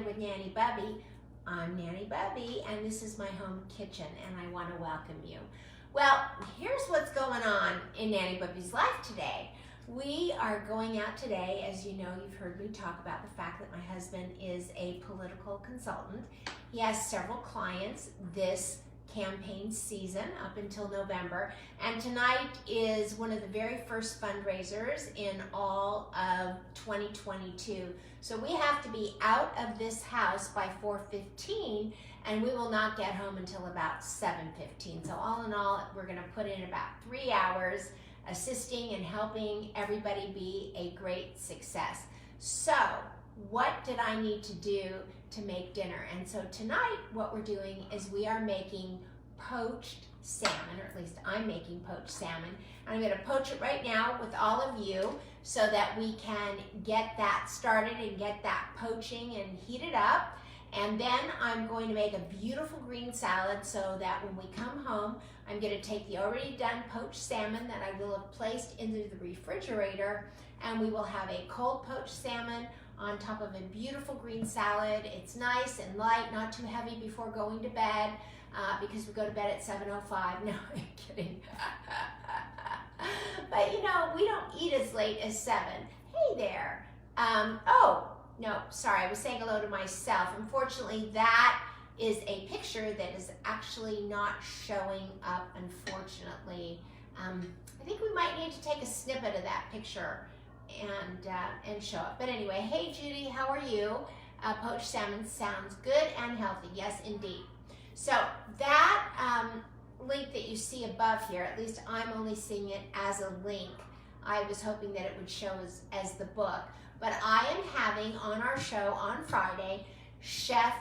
with Nanny Bubby. I'm Nanny Bubby, and this is my home kitchen, and I want to welcome you. Well, here's what's going on in Nanny Bubby's life today. We are going out today. As you know, you've heard me talk about the fact that my husband is a political consultant. He has several clients this campaign season up until November, and tonight is one of the very first fundraisers in all of 2022. So we have to be out of this house by 4:15, and we will not get home until about 7:15. So all in all, we're going to put in about 3 hours assisting and helping everybody be a great success. So what did I need to do to make dinner? And so tonight what we're doing is we are making poached salmon, or at least I'm making poached salmon. And I'm going to poach it right now with all of you so that we can get that started and get that poaching and heat it up. And then I'm going to make a beautiful green salad so that when we come home, I'm going to take the already done poached salmon that I will have placed into the refrigerator, and we will have a cold poached salmon on top of a beautiful green salad. It's nice and light, not too heavy before going to bed, because we go to bed at 7:05. No, I'm kidding. But you know, we don't eat as late as 7. Hey there. Oh, no, sorry, I was saying hello to myself. Unfortunately, that is a picture that is actually not showing up, unfortunately. I think we might need to take a snippet of that picture and show it. But anyway, hey Judy, how are you? Poached salmon sounds good and healthy. Yes, indeed. So that link that you see above here, at least I'm only seeing it as a link. I was hoping that it would show as the book. But I am having on our show on Friday, Chef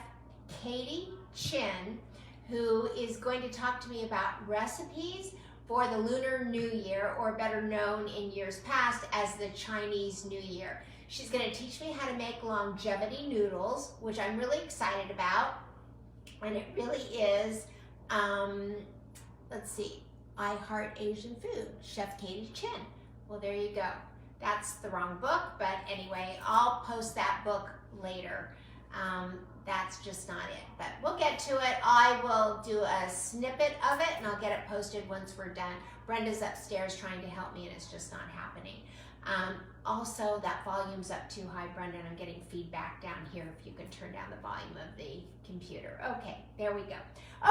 Katie Chin, who is going to talk to me about recipes for the Lunar New Year, or better known in years past as the Chinese New Year. She's going to teach me how to make longevity noodles, which I'm really excited about. And it really is, let's see, I Heart Asian Food, Chef Katie Chin. Well, there you go. That's the wrong book, but anyway, I'll post that book later. That's just not it, but we'll get to it. I will do a snippet of it, and I'll get it posted once we're done. Brenda's upstairs trying to help me, and it's just not happening. Also, that volume's up too high, Brenda, and I'm getting feedback down here. If you can turn down the volume of the computer. Okay, there we go.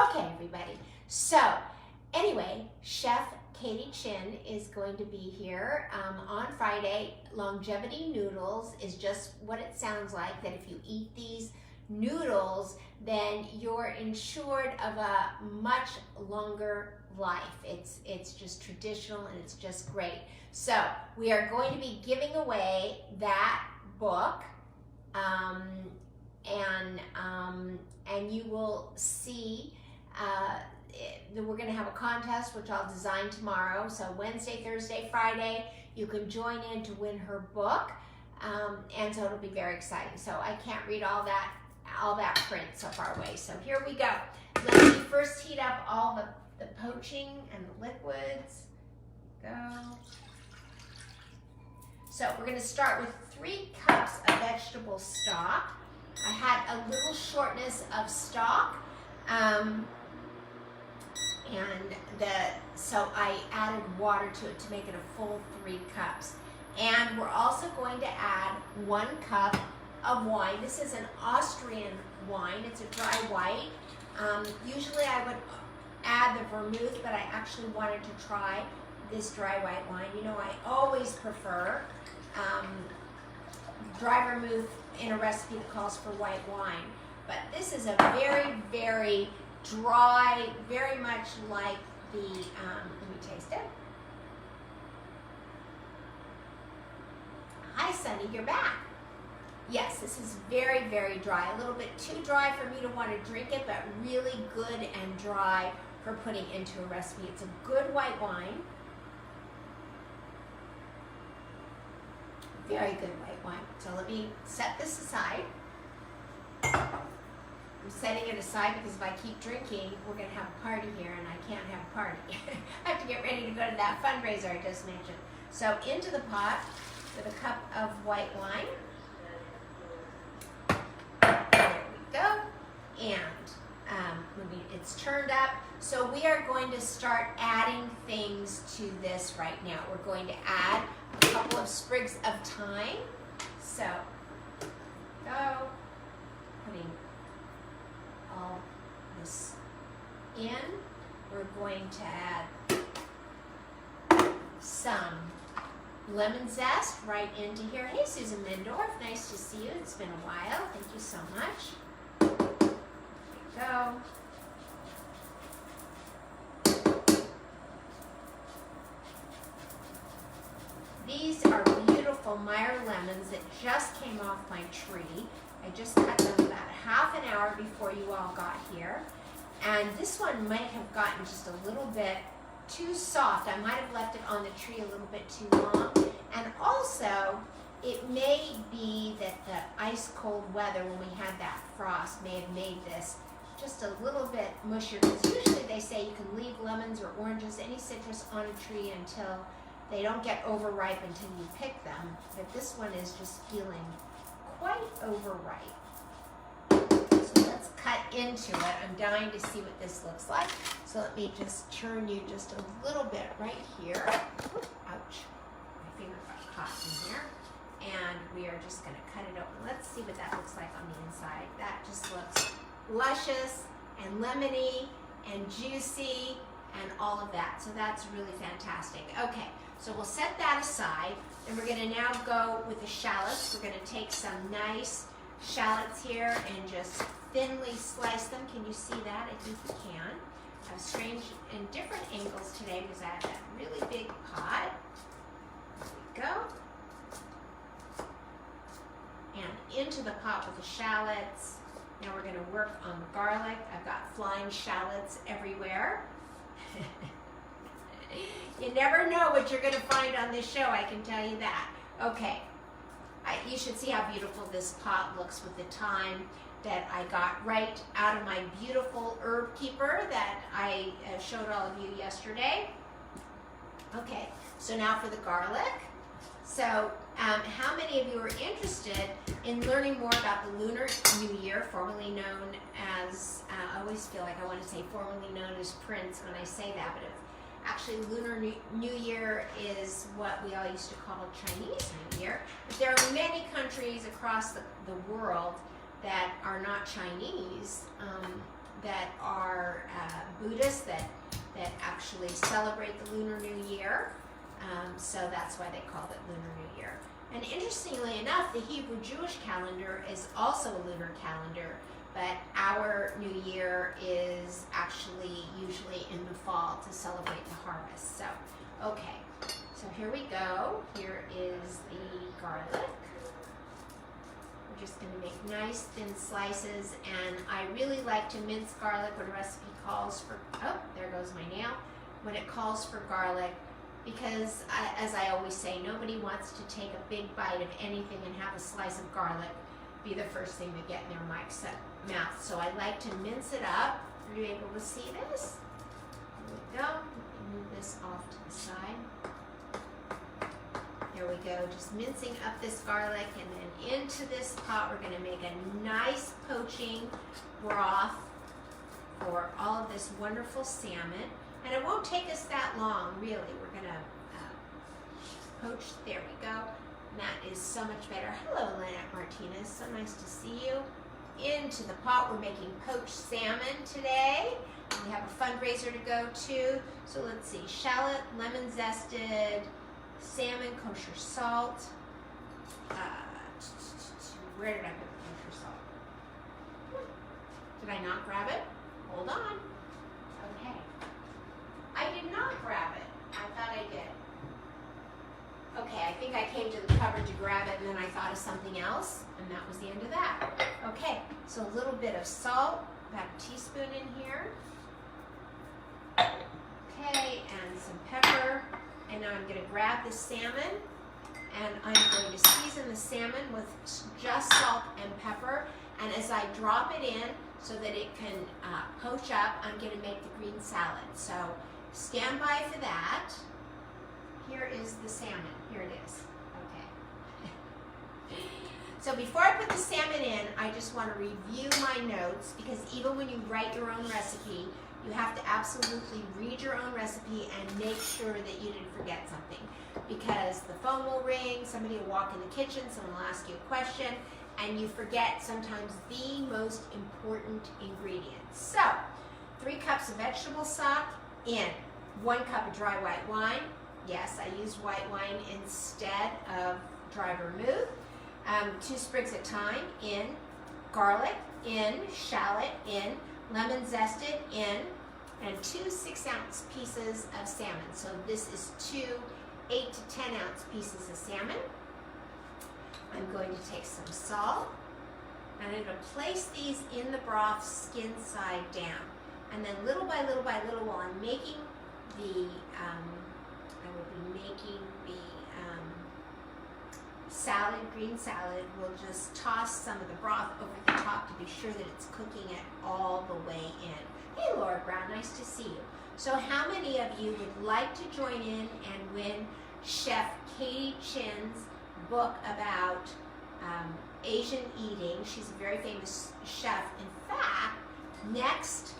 Okay, everybody. So, anyway, Chef Katie Chin is going to be here on Friday. Longevity noodles is just what it sounds like, that if you eat these noodles, then you're ensured of a much longer life. It's just traditional, and it's just great. So we are going to be giving away that book, and you will see that we're going to have a contest, which I'll design tomorrow. So Wednesday, Thursday, Friday, you can join in to win her book, and so it'll be very exciting. So I can't read all that print so far away. So here we go. Let me first heat up all the poaching and the liquids. Go. So we're going to start with 3 cups of vegetable stock. I had a little shortness of stock, so I added water to it to make it a full 3 cups. And we're also going to add 1 cup of wine. This is an Austrian wine. It's a dry white. Usually I would add the vermouth, but I actually wanted to try this dry white wine. You know, I always prefer dry vermouth in a recipe that calls for white wine. But this is a very, very dry, very much like the, let me taste it. Hi, Sunny, you're back. Yes, this is very, very dry. A little bit too dry for me to want to drink it, but really good and dry for putting into a recipe. It's a good white wine. Very good white wine. So let me set this aside. I'm setting it aside because if I keep drinking, we're going to have a party here, and I can't have a party. I have to get ready to go to that fundraiser I just mentioned. So into the pot with a cup of white wine. There and it's turned up. So we are going to start adding things to this right now. We're going to add a couple of sprigs of thyme. So, go, putting all this in. We're going to add some lemon zest right into here. Hey, Susan Mendorf, nice to see you. It's been a while. Thank you so much. There you go. These are beautiful Meyer lemons that just came off my tree. I just cut them about half an hour before you all got here. And this one might have gotten just a little bit too soft. I might have left it on the tree a little bit too long. And also, it may be that the ice cold weather when we had that frost may have made this just a little bit mushier. Because usually they say you can leave lemons or oranges, any citrus on a tree until they don't get overripe until you pick them. But this one is just feeling quite overripe. So let's cut into it. I'm dying to see what this looks like. So let me just turn you just a little bit right here. Ouch. My finger got caught in here. And we are just going to cut it open. Let's see what that looks like on the inside. That just looks luscious and lemony and juicy and all of that. So that's really fantastic. Okay, so we'll set that aside. And we're going to now go with the shallots. We're going to take some nice shallots here and just thinly slice them. Can you see that? I think you can. I have strange and different angles today because I have that really big pot. There we go. And into the pot with the shallots. Now we're going to work on the garlic. I've got flying shallots everywhere. You never know what you're going to find on this show, I can tell you that. Okay, you should see how beautiful this pot looks with the thyme that I got right out of my beautiful herb keeper that I showed all of you yesterday. Okay, so now for the garlic. So how many of you are interested in learning more about the Lunar New Year, formerly known as, I always feel like I want to say formerly known as Prince when I say that, but actually Lunar New Year is what we all used to call Chinese New Year. But there are many countries across the world that are not Chinese, that are Buddhists, that actually celebrate the Lunar New Year. So that's why they called it Lunar New Year. And interestingly enough, the Hebrew Jewish calendar is also a lunar calendar, but our New Year is actually usually in the fall to celebrate the harvest. So, okay, so here we go. Here is the garlic. We're just going to make nice thin slices, and I really like to mince garlic when a recipe calls for, oh, there goes my nail, when it calls for garlic. Because, as I always say, nobody wants to take a big bite of anything and have a slice of garlic be the first thing to get in their mouth. So I like to mince it up. Are you able to see this? There we go. Move this off to the side. There we go. Just mincing up this garlic, and then into this pot we're going to make a nice poaching broth for all of this wonderful salmon. And it won't take us that long, really. We're going to poach. There we go. And that is so much better. Hello, Lynette Martinez. So nice to see you. Into the pot. We're making poached salmon today. We have a fundraiser to go to. So let's see. Shallot, lemon zested, salmon, kosher salt. Where did I put the kosher salt? Did I not grab it? Hold on. Okay. I did not grab it. I thought I did. Okay, I think I came to the cupboard to grab it and then I thought of something else, and that was the end of that. Okay, so a little bit of salt, about a teaspoon in here. Okay, and some pepper. And now I'm going to grab the salmon and I'm going to season the salmon with just salt and pepper. And as I drop it in so that it can poach up, I'm going to make the green salad. So stand by for that. Here is the salmon. Here it is. Okay. So before I put the salmon in, I just want to review my notes, because even when you write your own recipe, you have to absolutely read your own recipe and make sure that you didn't forget something, because the phone will ring, somebody will walk in the kitchen, someone will ask you a question, and you forget sometimes the most important ingredients. So, 3 cups of vegetable stock in, 1 cup of dry white wine. Yes, I used white wine instead of dry vermouth. 2 sprigs of thyme in, garlic in, shallot in, lemon zested in, and 2 6-ounce pieces of salmon. So this is 2 8 to 10 ounce pieces of salmon. I'm going to take some salt, and I'm going to place these in the broth skin side down. And then little by little by little, while I'm making the, I will be making the salad, green salad, we'll just toss some of the broth over the top to be sure that it's cooking it all the way in. Hey Laura Brown, nice to see you. So how many of you would like to join in and win Chef Katie Chin's book about Asian eating? She's a very famous chef. In fact, next,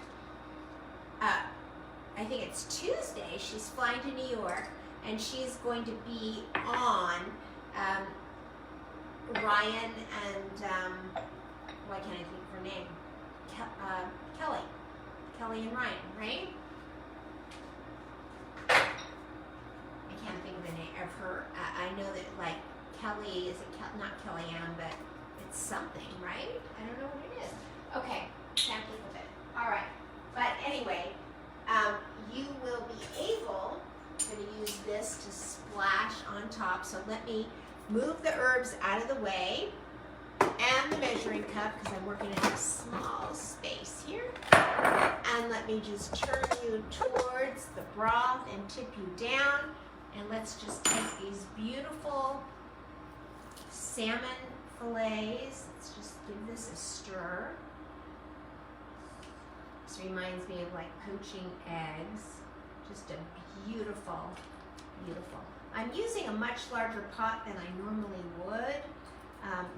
I think it's Tuesday, she's flying to New York, and she's going to be on Ryan and, why can't I think of her name? Kelly and Ryan, right? I can't think of the name of her. I know that, like, Kelly, is it not Kellyanne, but it's something, right? I don't know what it is. Okay, can't think of it. All right, but anyway, you will be able to use this to splash on top. So let me move the herbs out of the way and the measuring cup, because I'm working in a small space here. And let me just turn you towards the broth and tip you down. And let's just take these beautiful salmon fillets. Let's just give this a stir. This reminds me of like poaching eggs. Just a beautiful, beautiful. I'm using a much larger pot than I normally would,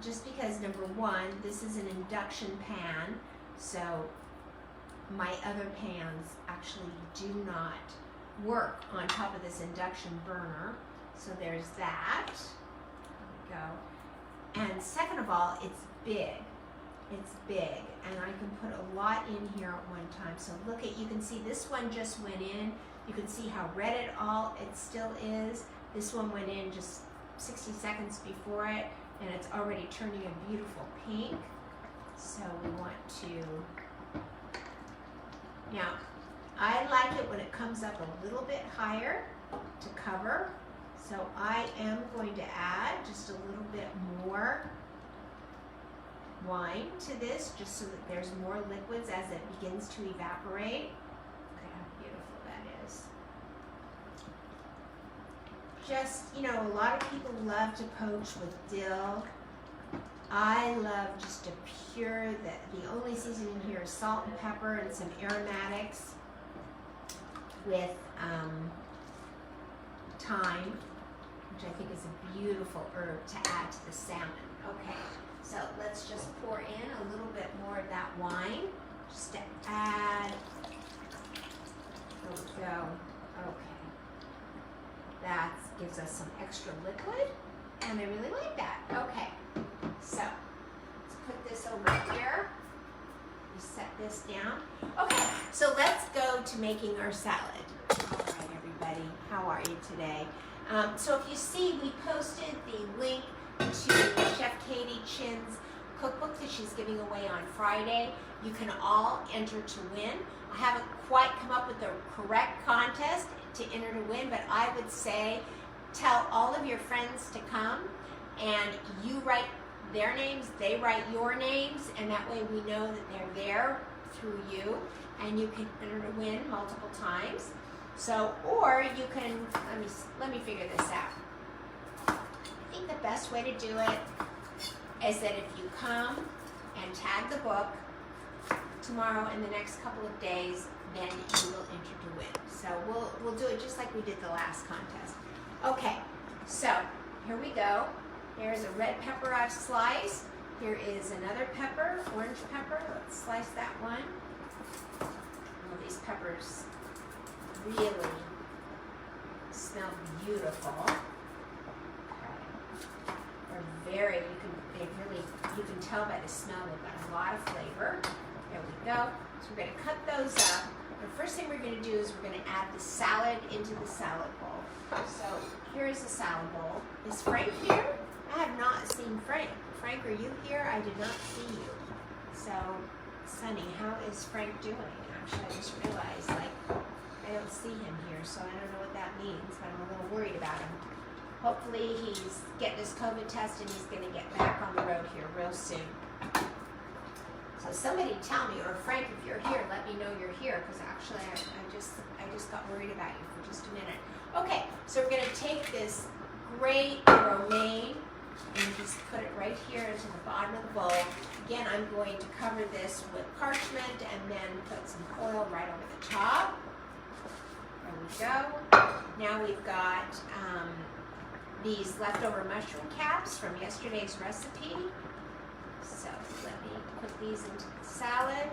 just because, number one, this is an induction pan, so my other pans actually do not work on top of this induction burner. So there's that. There we go. And second of all, it's big. It's big, and I can put a lot in here at one time. So look at, you can see this one just went in. You can see how red it still is. This one went in just 60 seconds before it, and it's already turning a beautiful pink. So we want to, now I like it when it comes up a little bit higher to cover. So I am going to add just a little bit more wine to this, just so that there's more liquids as it begins to evaporate. Look at how beautiful that is. Just, you know, a lot of people love to poach with dill. I love just a pure, the only seasoning here is salt and pepper and some aromatics with thyme, which I think is a beautiful herb to add to the salmon. Okay, so let's just pour in a little bit more of that wine, just to add. There we go. Okay. That gives us some extra liquid, and I really like that. Okay, so let's put this over here. We set this down. Okay, so let's go to making our salad. All right, everybody, how are you today? So if you see, we posted the link to Chef Katie Chin's cookbook that she's giving away on Friday. You can all enter to win. I haven't quite come up with the correct contest to enter to win, but I would say tell all of your friends to come, and you write their names, they write your names, and that way we know that they're there through you, and you can enter to win multiple times. So, or you can, let me figure this out. I think the best way to do it is that if you come and tag the book tomorrow in the next couple of days, then you will enter to win. So we'll do it just like we did the last contest. Okay, so here we go. Here's a red pepper I've sliced. Here is another pepper, orange pepper. Let's slice that one. Oh, these peppers really smell beautiful. They're very, you can tell by the smell they've got a lot of flavor. There we go. So we're going to cut those up. The first thing we're going to do is we're going to add the salad into the salad bowl. So here is the salad bowl. Is Frank here? I have not seen Frank. Frank, are you here? I did not see you. So, Sonny, how is Frank doing? Actually, I just realized, like, I don't see him here, so I don't know what that means, but I'm a little worried about him. Hopefully he's getting his COVID test and he's going to get back on the road here real soon. So somebody tell me, or Frank, if you're here, let me know you're here, because actually I just got worried about you for just a minute. Okay, so we're going to take this great romaine and just put it right here into the bottom of the bowl. Again, I'm going to cover this with parchment and then put some oil right over the top. There we go. Now we've got these leftover mushroom caps from yesterday's recipe. So let me put these into the salad.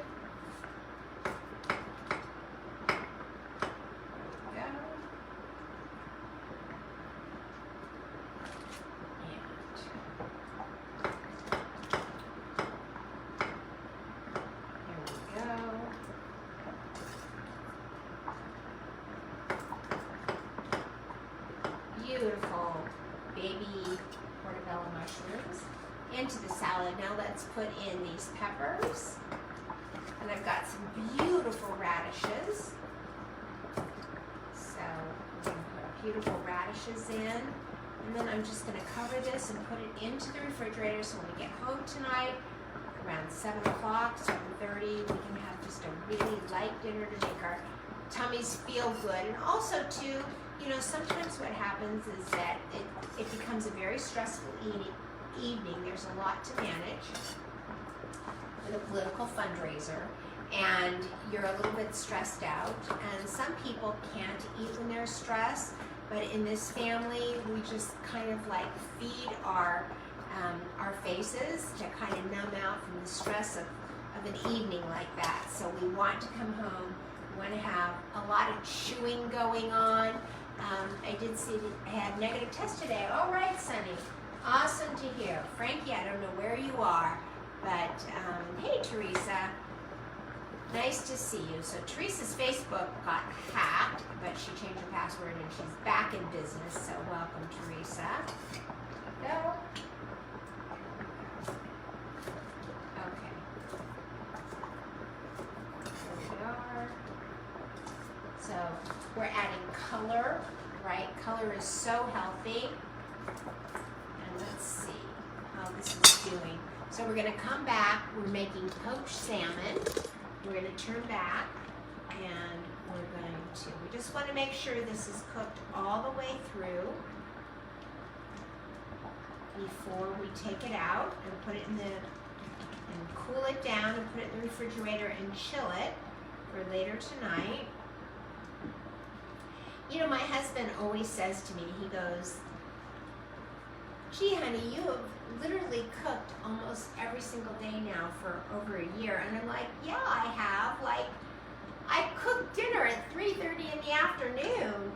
Beautiful baby portobello mushrooms into the salad. Now let's put in these peppers. And I've got some beautiful radishes. So we're going to put beautiful radishes in. And then I'm just going to cover this and put it into the refrigerator so when we get home tonight, around 7 o'clock, 7:30, we can have just a really light dinner to make our tummies feel good. And also, too, you know, sometimes what happens is that it becomes a very stressful evening. There's a lot to manage with a political fundraiser, and you're a little bit stressed out. And some people can't eat when they're stressed, but in this family, we just kind of like feed our faces to kind of numb out from the stress of an evening like that. So we want to come home. We want to have a lot of chewing going on. I did see that I had a negative test today. All right, Sonny. Awesome to hear. Frankie, I don't know where you are, but hey, Teresa. Nice to see you. So Teresa's Facebook got hacked, but she changed her password and she's back in business. So welcome, Teresa. Go. Okay. There we are. So we're adding color, right? Color is so healthy. And let's see how this is doing. So we're going to come back. We're making poached salmon. We're going to turn back and we just want to make sure this is cooked all the way through before we take it out and put it in and cool it down and put it in the refrigerator and chill it for later tonight. You know, my husband always says to me, he goes, gee, honey, you have literally cooked almost every single day now for over a year. And I'm like, yeah, I have. Like, I cook dinner at 3:30 in the afternoon.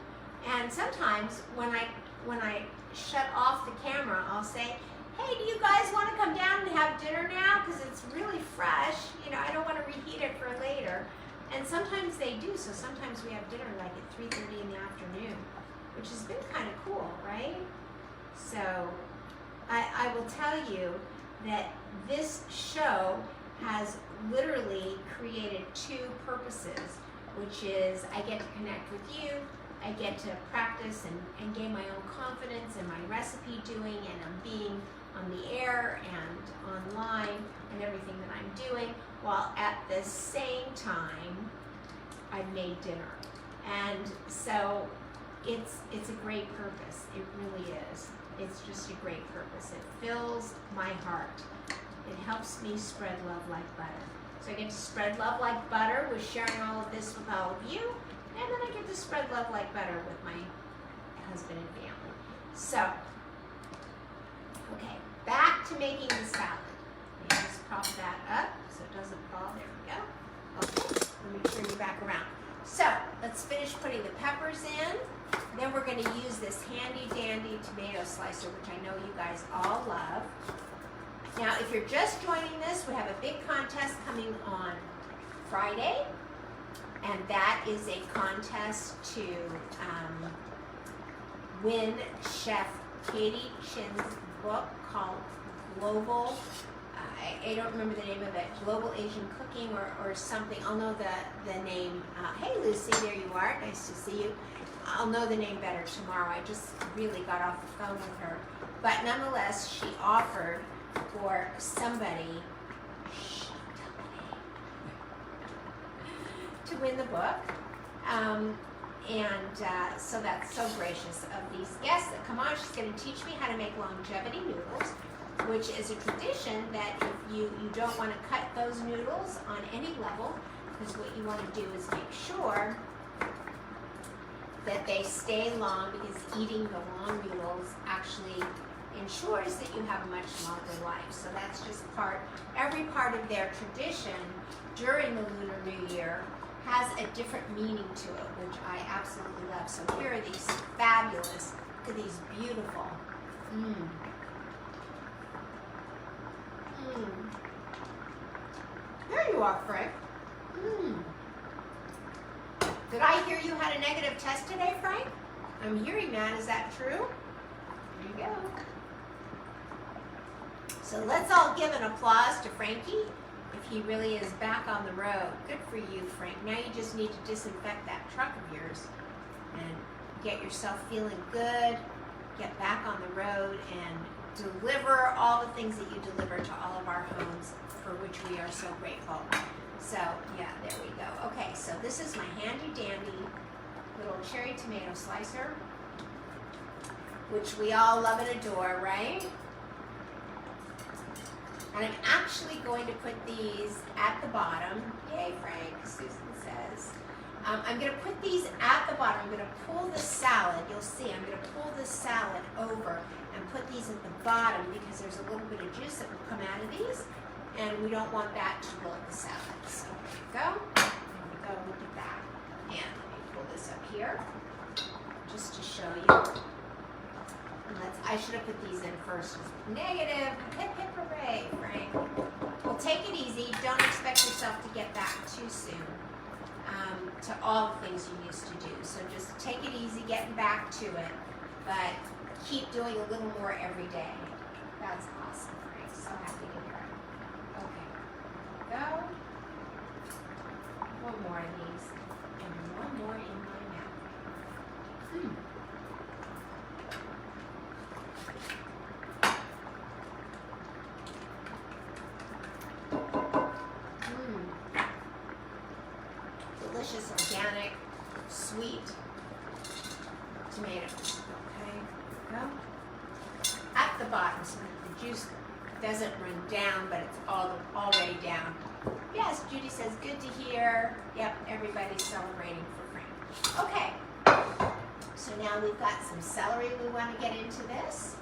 And sometimes when I shut off the camera, I'll say, hey, do you guys want to come down and have dinner now? Because it's really fresh. You know, I don't want to reheat it for later. And sometimes they do. So sometimes we have dinner like at 3:30 in the afternoon, which has been kind of cool, right? So I will tell you that this show has literally created two purposes, which is I get to connect with you, I get to practice and gain my own confidence in my recipe doing, and I'm being on the air and online and everything that I'm doing, while at the same time I've made dinner. And so it's a great purpose. It really is. It's just a great purpose. It fills my heart. It helps me spread love like butter. So I get to spread love like butter with sharing all of this with all of you, and then I get to spread love like butter with my husband and family. So, Okay, back to making the salad. You just prop that up so it doesn't fall. There we go. Okay, let me turn you back around. So let's finish putting the peppers in. Then we're going to use this handy dandy tomato slicer, which I know you guys all love. Now, if you're just joining this, we have a big contest coming on Friday, and that is a contest to win Chef Katie Chin's book called Global, I don't remember the name of it, Global Asian Cooking or something. I'll know the name. Hey Lucy, there you are, nice to see you. I'll know the name better tomorrow. I just really got off the phone with her. But nonetheless, she offered for somebody to win the book. So that's so gracious of these guests that come on. She's going to teach me how to make longevity noodles, which is a tradition that if you don't want to cut those noodles on any level, because what you want to do is make sure that they stay long, because eating the long noodles actually ensures that you have a much longer life. So that's just every part of their tradition during the Lunar New Year has a different meaning to it, which I absolutely love. So here are these fabulous, look at these beautiful. There you are, Frank. Did I hear you had a negative test today, Frank? I'm hearing that. Is that true? There you go. So let's all give an applause to Frankie if he really is back on the road. Good for you, Frank. Now you just need to disinfect that truck of yours and get yourself feeling good, get back on the road, and deliver all the things that you deliver to all of our homes, for which we are so grateful. So, yeah, there we go. Okay, so this is my handy dandy little cherry tomato slicer, which we all love and adore, right? And I'm actually going to put these at the bottom. Yay, Frank, Susan says. I'm going to put these at the bottom. I'm going to pull the salad. You'll see, I'm going to pull the salad over and put these at the bottom because there's a little bit of juice that will come out of these, and we don't want that to bloat the salad. So there we go. There we go. Look at that. And let me pull this up here just to show you. I should have put these in first. Negative. Hip, hip, hooray, Frank. Well, take it easy. Don't expect yourself to get back too soon to all the things you used to do. So just take it easy getting back to it, but keep doing a little more every day. That's awesome, Frank. So happy to hear it. Okay. Go. One more of these. And one more in my mouth. Delicious, organic, sweet tomatoes. Okay, go at the bottom so that the juice doesn't run down, but it's already down. Yes, Judy says good to hear. Yep, everybody's celebrating for Frank. Okay, so now we've got some celery we want to get into this.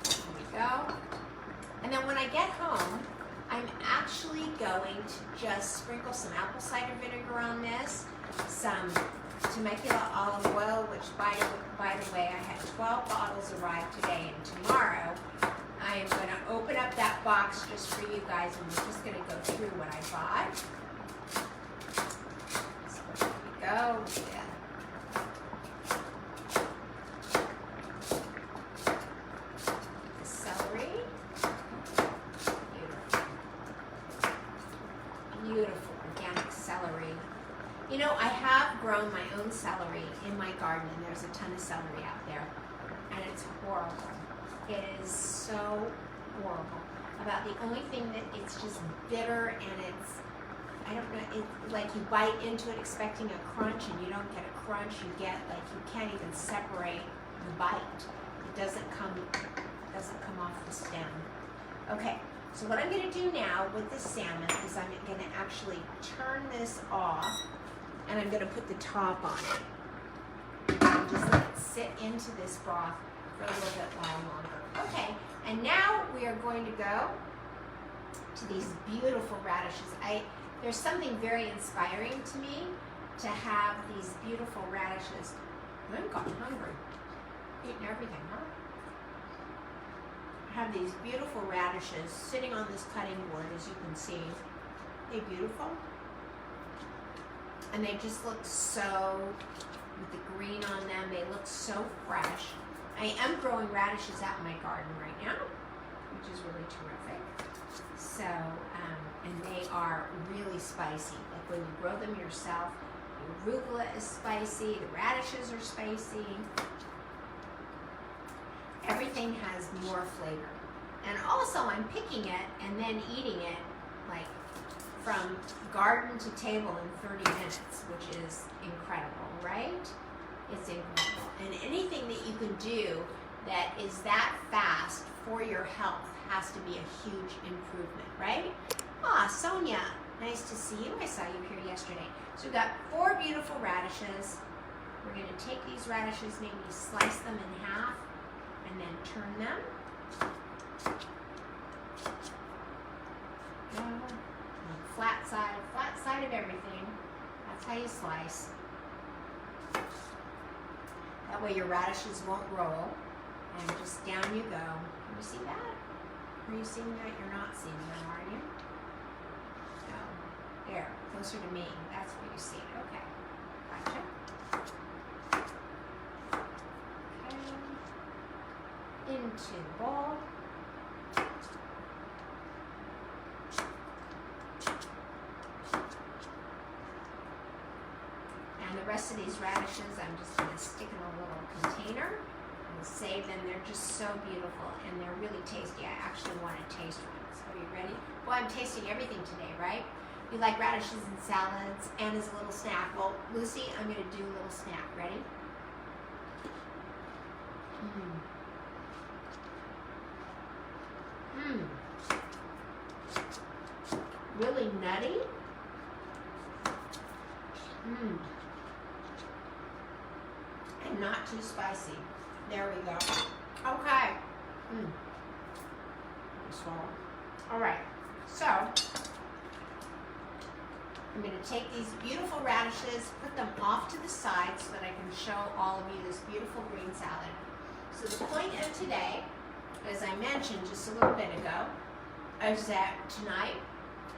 There we go. And then when I get home, I'm actually going to just sprinkle some apple cider vinegar on this, some Temecula olive oil, which by the way, I had 12 bottles arrive today, and tomorrow I am going to open up that box just for you guys, and we're just going to go through what I bought. So there we go. Yeah. Beautiful organic celery. You know, I have grown my own celery in my garden, and there's a ton of celery out there, and it's horrible. It is so horrible. About the only thing that it's just bitter, and it's, I don't know, it's like you bite into it expecting a crunch, and you don't get a crunch. You get like you can't even separate the bite. It doesn't come off the stem. Okay. So what I'm going to do now with the salmon is I'm going to actually turn this off, and I'm going to put the top on it. And just let it sit into this broth for a little bit while longer. Okay, And now we are going to go to these beautiful radishes. There's something very inspiring to me to have these beautiful radishes. I've gotten hungry, eating everything, huh? I have these beautiful radishes sitting on this cutting board, as you can see. They're beautiful. And they just look so, with the green on them, they look so fresh. I am growing radishes out in my garden right now, which is really terrific. So, and they are really spicy. Like when you grow them yourself, the arugula is spicy, the radishes are spicy. Everything has more flavor. And also I'm picking it and then eating it like from garden to table in 30 minutes, which is incredible, right? It's incredible. And anything that you can do that is that fast for your health has to be a huge improvement, right? Ah, Sonia, nice to see you. I saw you here yesterday. So we've got 4 beautiful radishes. We're going to take these radishes, maybe slice them in half, and then turn them. Flat side of everything. That's how you slice. That way your radishes won't roll. And just down you go. Can you see that? Are you seeing that? You're not seeing that, are you? No. There, closer to me. That's where you see it. Okay. Gotcha. Okay. Into the bowl. And the rest of these radishes, I'm just going to stick in a little container and save them. They're just so beautiful and they're really tasty. I actually want to taste one. So are you ready? Well, I'm tasting everything today, right? You like radishes in salads and as a little snack. Well, Lucy, I'm going to do a little snack. Ready? Really nutty. And not too spicy. There we go. Okay. Swallow. All right. So I'm going to take these beautiful radishes, put them off to the side so that I can show all of you this beautiful green salad. So the point of today, as I mentioned just a little bit ago, is that tonight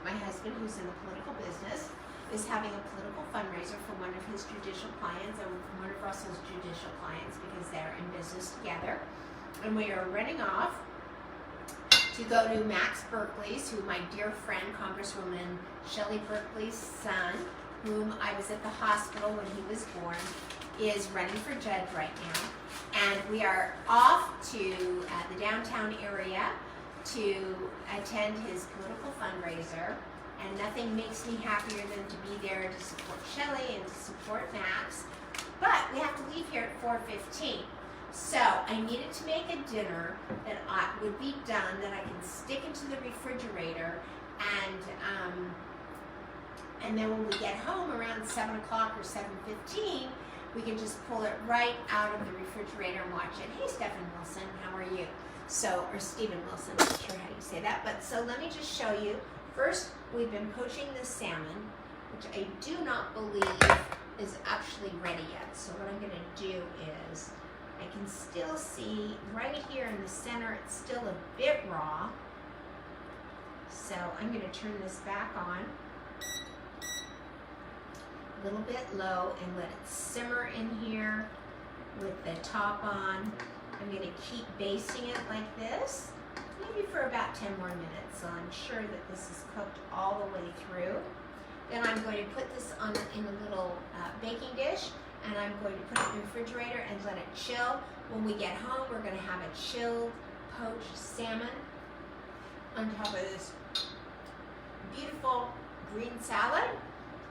my husband, who's in the political business, is having a political fundraiser for one of his judicial clients, or one of Russell's judicial clients, because they're in business together. And we are running off to go to Max Berkeley's, who my dear friend, Congresswoman Shelley Berkeley's son, whom I was at the hospital when he was born, is running for judge right now. And we are off to the downtown area to attend his political fundraiser. And nothing makes me happier than to be there to support Shelley and to support Max. But we have to leave here at 4:15. So I needed to make a dinner that would be done, that I can stick into the refrigerator, and then when we get home around 7 o'clock or 7:15, we can just pull it right out of the refrigerator and watch it. Hey, Stephen Wilson, how are you? So, or Stephen Wilson, I'm not sure how you say that. But so let me just show you. First, we've been poaching the salmon, which I do not believe is actually ready yet. So what I'm going to do is, I can still see right here in the center, it's still a bit raw. So I'm going to turn this back on a little bit low and let it simmer in here with the top on. I'm going to keep basting it like this, maybe for about 10 more minutes, so I'm sure that this is cooked all the way through. Then I'm going to put this in a little baking dish, and I'm going to put it in the refrigerator and let it chill. When we get home, we're going to have a chilled poached salmon on top of this beautiful green salad.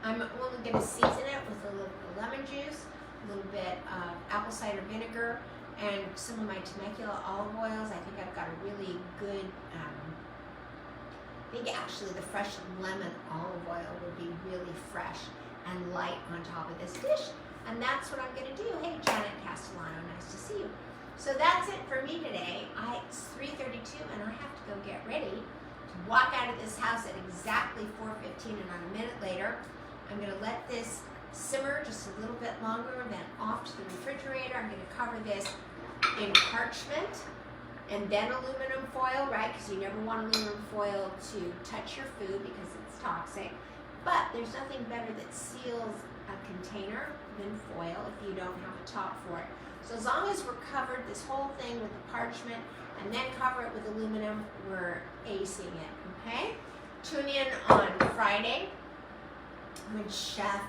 I'm only going to season it with a little lemon juice, a little bit of apple cider vinegar, and some of my Temecula olive oils. I think I've got a really good, I think actually the fresh lemon olive oil would be really fresh and light on top of this dish. And that's what I'm going to do. Hey, Janet Castellano, nice to see you. So that's it for me today. It's 3:32 and I have to go get ready to walk out of this house at exactly 4:15, and a minute later, I'm gonna let this simmer just a little bit longer, then off to the refrigerator. I'm gonna cover this in parchment and then aluminum foil, right? Because you never want aluminum foil to touch your food because it's toxic. But there's nothing better that seals a container than foil if you don't have a top for it. So as long as we're covered this whole thing with the parchment and then cover it with aluminum, we're acing it, okay? Tune in on Friday when Chef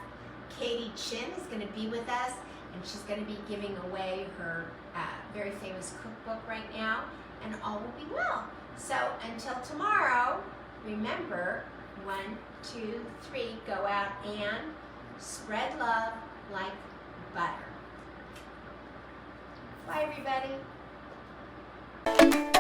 Katie Chin is going to be with us, and she's going to be giving away her very famous cookbook right now, and all will be well. So until tomorrow, remember, 1, 2, 3, go out and spread love like butter. Bye, everybody.